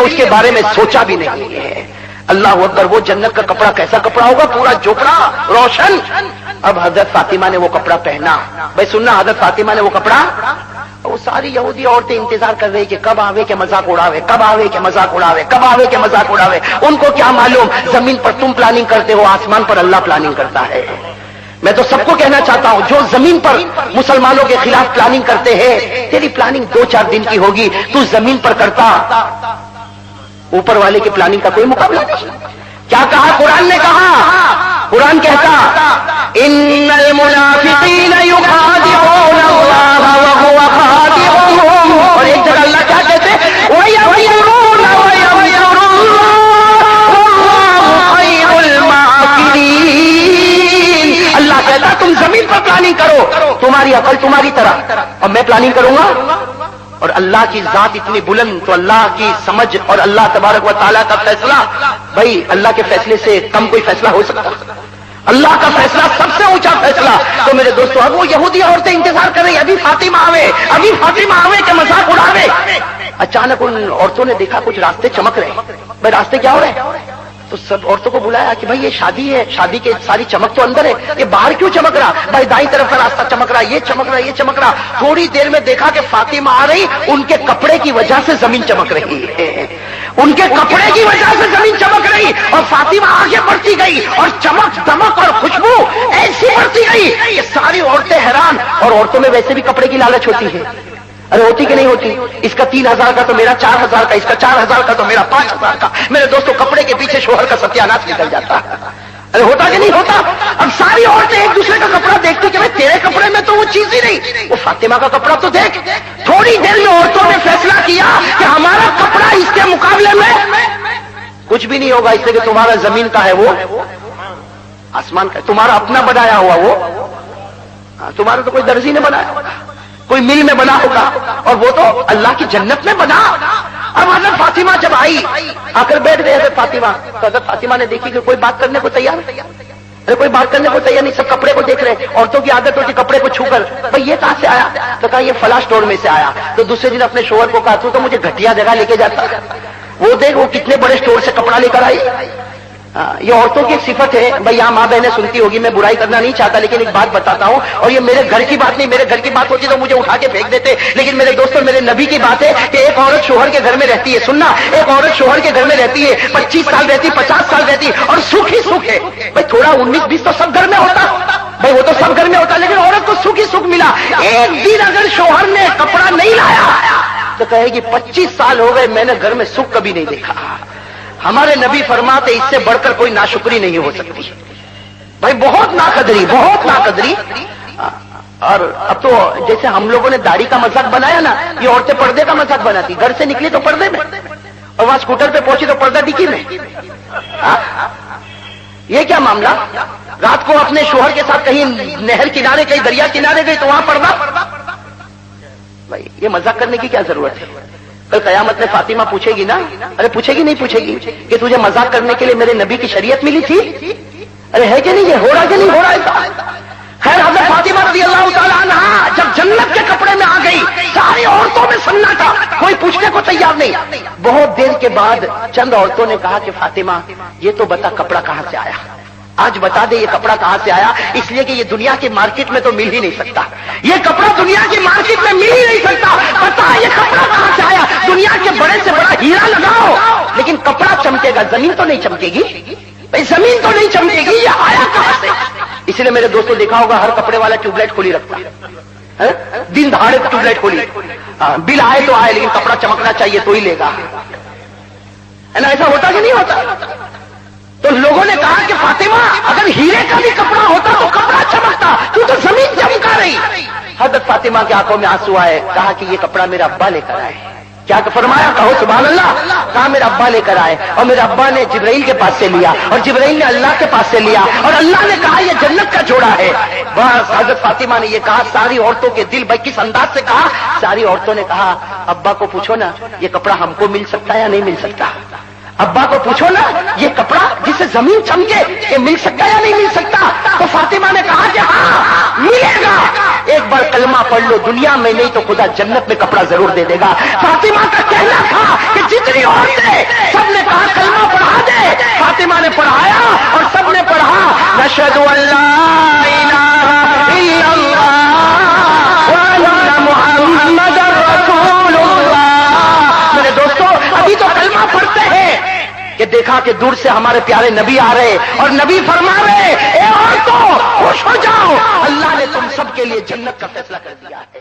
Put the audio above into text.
اس کے بارے میں سوچا بھی نہیں ہے۔ اللہ اکبر، وہ جنت کا کپڑا کیسا کپڑا ہوگا؟ پورا جوکڑا روشن۔ اب حضرت فاطمہ نے وہ کپڑا پہنا۔ بھائی سننا، حضرت فاطمہ نے وہ کپڑا، وہ ساری یہودی عورتیں انتظار کر رہی کہ کب آوے کہ مذاق اڑاوے، کب آوے کہ مذاق اڑاوے، کب آوے کہ مذاق اڑاوے۔ ان کو کیا معلوم، زمین پر تم پلاننگ کرتے ہو، آسمان پر اللہ پلاننگ کرتا ہے۔ میں تو سب کو کہنا چاہتا ہوں، جو زمین پر مسلمانوں کے خلاف پلاننگ کرتے ہیں، تیری پلاننگ 2-4 دن کی ہوگی، تو زمین پر کرتا، اوپر والے کی پلاننگ کا کوئی مقابلہ نہیں۔ کیا کہا قرآن نے؟ کہا قرآن کہتا ان المنافقین یخادعون اللہ وهو خادعهم، اور ایک جگہ اللہ کیا کہتے وَيَمْكُرُونَ وَيَمْكُرُ اللَّهُ وَاللَّهُ خَيْرُ الْمَاكِرِينَ۔ اللہ کہتا تم زمین پر پلاننگ کرو، تمہاری عقل تمہاری طرح، اور میں پلاننگ کروں گا۔ اور اللہ کی ذات اتنی بلند، تو اللہ کی سمجھ اور اللہ تبارک و تعالیٰ کا فیصلہ، بھائی اللہ کے فیصلے سے کم کوئی فیصلہ ہو سکتا؟ اللہ کا فیصلہ سب سے اونچا فیصلہ۔ تو میرے دوستو، اب وہ یہودی عورتیں انتظار کر رہی، ابھی فاطمہ آوے، ابھی فاطمہ آوے کہ مذاق اڑاوے۔ اچانک ان عورتوں نے دیکھا کچھ راستے چمک رہے۔ بھائی راستے کیا ہو رہے ہیں؟ تو سب عورتوں کو بلایا کہ بھائی یہ شادی ہے، شادی کے ساری چمک تو اندر ہے، یہ باہر کیوں چمک رہا؟ بھائی دائیں طرف کا راستہ چمک رہا، یہ چمک رہا، یہ چمک رہا۔ تھوڑی دیر میں دیکھا کہ فاطمہ آ رہی، ان کے کپڑے کی وجہ سے زمین چمک رہی ہے، ان کے کپڑے کی وجہ سے زمین چمک رہی، اور فاطمہ آگے بڑھتی گئی، اور چمک دمک اور خوشبو ایسی بڑھتی گئی کہ ساری عورتیں حیران۔ اور عورتوں میں ویسے بھی کپڑے کی لالچ ہوتی ہے، ارے ہوتی کہ نہیں ہوتی؟ اس کا 3000 کا تو میرا 4000 کا، اس کا 4000 کا تو میرا 5000 کا۔ میرے دوستوں، کپڑے کے پیچھے شوہر کا ستیاناش نکل جاتا ہے۔ ارے ہوتا کہ نہیں ہوتا؟ اب ساری عورتیں ایک دوسرے کا کپڑا دیکھتی کہ بھائی تیرے کپڑے میں تو وہ چیز ہی نہیں، وہ فاطمہ کا کپڑا تو دیکھ۔ تھوڑی دیر میں عورتوں نے فیصلہ کیا کہ ہمارا کپڑا اس کے مقابلے میں کچھ بھی نہیں ہوگا، اس لیے کہ تمہارا زمین کا ہے، وہ آسمان کا ہے، تمہارا اپنا بنایا ہوا، وہ تمہارا تو کوئی درزی نے بنایا ہوگا، کوئی مل میں بنا ہوگا، اور وہ تو اللہ کی جنت میں بنا۔ اب حضرت فاطمہ جب آئی، آ کر بیٹھ گئے حضرت فاطمہ، تو حضرت فاطمہ نے دیکھی کہ کوئی بات کرنے کو تیار نہیں، ارے کوئی بات کرنے کو تیار نہیں، سب کپڑے کو دیکھ رہے۔ عورتوں کی عادت ہوتی کپڑے کو چھو کر، بھائی یہ کہاں سے آیا؟ تو کہا یہ فلاں اسٹور میں سے آیا۔ تو دوسرے دن اپنے شوہر کو کہا تو مجھے گھٹیا جگہ لے کے جاتا، وہ دیکھ وہ کتنے بڑے اسٹور سے کپڑا لے کر آئی۔ یہ عورتوں کی ایک صفت ہے، بھائی یہاں ماں بہنیں سنتی ہوگی، میں برائی کرنا نہیں چاہتا، لیکن ایک بات بتاتا ہوں، اور یہ میرے گھر کی بات نہیں، میرے گھر کی بات ہوتی تو مجھے اٹھا کے پھینک دیتے، لیکن میرے دوستوں میرے نبی کی بات ہے کہ ایک عورت شوہر کے گھر میں رہتی ہے، سننا، ایک عورت شوہر کے گھر میں رہتی ہے، 25 سال رہتی، 50 سال رہتی، اور سکھ ہی سکھ ہے۔ بھائی تھوڑا 19-20 تو سب گھر میں ہوتا، بھائی وہ تو سب گھر میں ہوتا، لیکن عورت کو سکھ ہی سکھ ملا۔ ایک دن اگر شوہر نے کپڑا نہیں لایا تو کہے گی 25 سال ہو گئے میں نے گھر میں سکھ کبھی نہیں دیکھا۔ ہمارے نبی فرماتے اس سے بڑھ کر کوئی ناشکری نہیں ہو سکتی، بھائی بہت ناقدری، بہت ناقدری۔ اور اب تو جیسے ہم لوگوں نے داڑھی کا مذاق بنایا نا، یہ عورتیں پردے کا مذاق بناتی، گھر سے نکلی تو پردے میں، اور وہاں اسکوٹر پہ پہنچی تو پردہ ڈکی میں۔ یہ کیا معاملہ؟ رات کو اپنے شوہر کے ساتھ کہیں نہر کنارے، کہیں دریا کنارے گئی تو وہاں پردہ؟ بھائی یہ مذاق کرنے کی کیا ضرورت ہے؟ کل قیامت میں فاطمہ پوچھے گی نا، ارے پوچھے گی نہیں پوچھے گی کہ تجھے مذاق کرنے کے لیے میرے نبی کی شریعت ملی تھی؟ ارے ہے کہ نہیں، یہ ہو رہا کہ نہیں ہو رہا ایسا؟ خیر حضرت فاطمہ رضی اللہ تعالیٰ عنہا جب جنت کے کپڑے میں آ گئی، ساری عورتوں میں سناٹا، کوئی پوچھنے کو تیار نہیں۔ بہت دیر کے بعد چند عورتوں نے کہا کہ فاطمہ یہ تو بتا کپڑا کہاں سے آیا، آج بتا دے یہ کپڑا کہاں سے آیا، اس لیے کہ یہ دنیا کی مارکیٹ میں تو مل ہی نہیں سکتا، یہ کپڑا دنیا کی مارکیٹ میں مل ہی نہیں سکتا، بتا یہ کپڑا کہاں سے آیا، دنیا کے بڑے سے بڑا ہیرا لگاؤ لیکن کپڑا چمکے گا، زمین تو نہیں چمکے گی، بھائی زمین تو نہیں چمکے گی، یہ آیا کہاں سے؟ اس لیے میرے دوستوں دیکھا ہوگا ہر کپڑے والا ٹیوب لائٹ کھولی رکھتا ہے، دن دہاڑے ٹیوب لائٹ کھولی، بل آئے تو آئے لیکن کپڑا چمکنا چاہیے تو ہی لے گا، ہے نا؟ ایسا ہوتا کہ نہیں ہوتا؟ تو لوگوں نے کہا کہ فاطمہ اگر ہیرے کا بھی کپڑا ہوتا تو کپڑا چمکتا، تو زمین چمکا رہی۔ حضرت فاطمہ کی آنکھوں میں آنسو آئے، کہا کہ یہ کپڑا میرا ابا لے کر آئے۔ کیا فرمایا؟ کہو سبحان اللہ۔ کہا میرا ابا لے کر آئے، اور میرے ابا نے جبرائیل کے پاس سے لیا، اور جبرائیل نے اللہ کے پاس سے لیا، اور اللہ نے کہا یہ جنت کا جوڑا ہے۔ بس حضرت فاطمہ نے یہ کہا، ساری عورتوں کے دل بھائی کس انداز سے کہا، ساری عورتوں نے کہا ابا کو پوچھو نا یہ کپڑا ہم کو مل سکتا ہے یا نہیں مل سکتا؟ ابا کو پوچھو نا یہ کپڑا جسے زمین چمکے یہ مل سکتا یا نہیں مل سکتا؟ تو فاطمہ نے کہا کہ ہاں ملے گا، ایک بار کلمہ پڑھ لو، دنیا میں نہیں تو خدا جنت میں کپڑا ضرور دے دے گا۔ فاطمہ کا کہنا تھا کہ جتنی عورتیں سب نے کہا کلمہ پڑھا دے، فاطمہ نے پڑھایا اور سب نے پڑھا نشہد ان لا الہ الا اللہ وان محمد رسول اللہ۔ میرے دوستو ابھی تو کلمہ پڑھتے ہیں کہ دیکھا کہ دور سے ہمارے پیارے نبی آ رہے اور نبی فرما رہے اے عورتوں خوش ہو جاؤ، اللہ نے تم سب کے لیے جنت کا فیصلہ کر دیا ہے۔